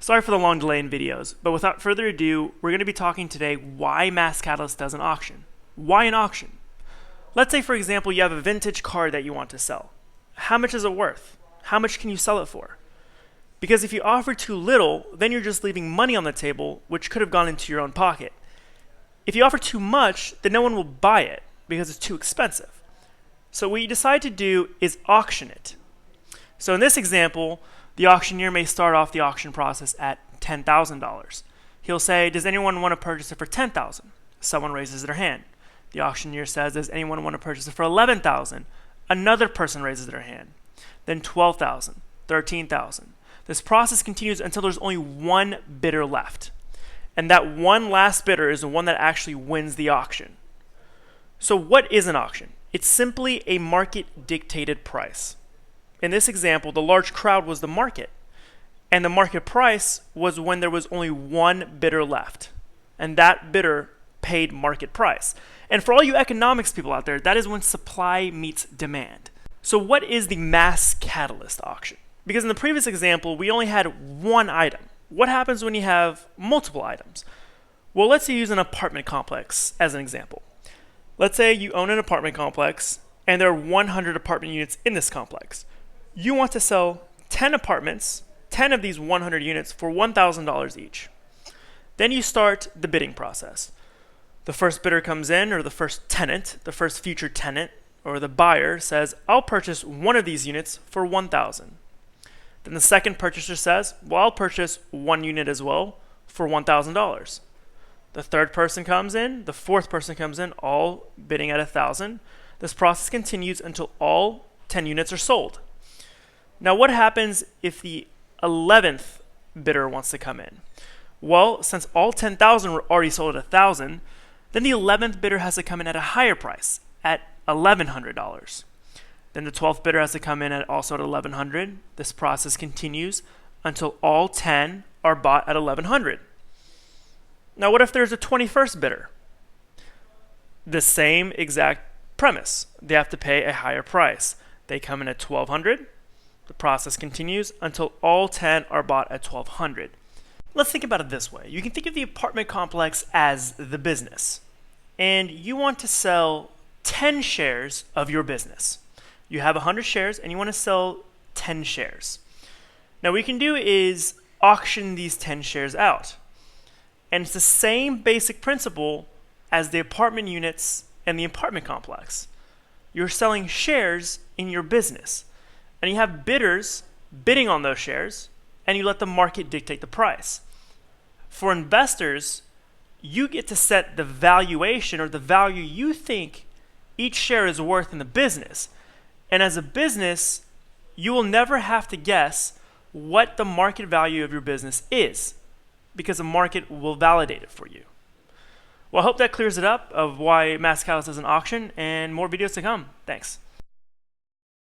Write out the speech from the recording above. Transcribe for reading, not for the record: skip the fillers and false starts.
Sorry for the long delay in videos, but without further ado, we're going to be talking today why MassCatalyst does an auction. Why an auction? Let's say, for example, you have a vintage car that you want to sell. How much is it worth? How much can you sell it for? Because if you offer too little, then you're just leaving money on the table, which could have gone into your own pocket. If you offer too much, then no one will buy it because it's too expensive. So what you decide to do is auction it. So in this example, the auctioneer may start off the auction process at $10,000. He'll say, does anyone want to purchase it for $10,000? Someone raises their hand. The auctioneer says, does anyone want to purchase it for $11,000? Another person raises their hand. Then $12,000, $13,000. This process continues until there's only one bidder left. And that one last bidder is the one that actually wins the auction. So what is an auction? It's simply a market-dictated price. In this example, the large crowd was the market, and the market price was when there was only one bidder left, and that bidder paid market price. And for all you economics people out there, that is when supply meets demand. So what is the MassCatalyst auction? Because in the previous example, we only had one item. What happens when you have multiple items? Well, let's say you use an apartment complex as an example. Let's say you own an apartment complex, and there are 100 apartment units in this complex. You want to sell 10 apartments, 10 of these 100 units for $1,000 each. Then you start the bidding process. The first bidder comes in, or the first tenant, the first future tenant, or the buyer says, I'll purchase one of these units for $1,000. Then the second purchaser says, well, I'll purchase one unit as well for $1,000. The third person comes in, the fourth person comes in, all bidding at $1,000. This process continues until all 10 units are sold. Now, what happens if the 11th bidder wants to come in? Well, since all 10,000 were already sold at $1,000, then the 11th bidder has to come in at a higher price, at $1,100. Then the 12th bidder has to come in at also at $1,100. This process continues until all 10 are bought at $1,100. Now, what if there's a 21st bidder? The same exact premise. They have to pay a higher price. They come in at $1,200. The process continues until all 10 are bought at $1,200. Let's think about it this way. You can think of the apartment complex as the business, and you want to sell 10 shares of your business. You have 100 shares, and you want to sell 10 shares. Now, what we can do is auction these 10 shares out. And it's the same basic principle as the apartment units and the apartment complex. You're selling shares in your business. And you have bidders bidding on those shares, and you let the market dictate the price. For investors, you get to set the valuation or the value you think each share is worth in the business. And as a business, you will never have to guess what the market value of your business is, because the market will validate it for you. Well, I hope that clears it up of why MassCatalyst is an auction, and more videos to come. Thanks.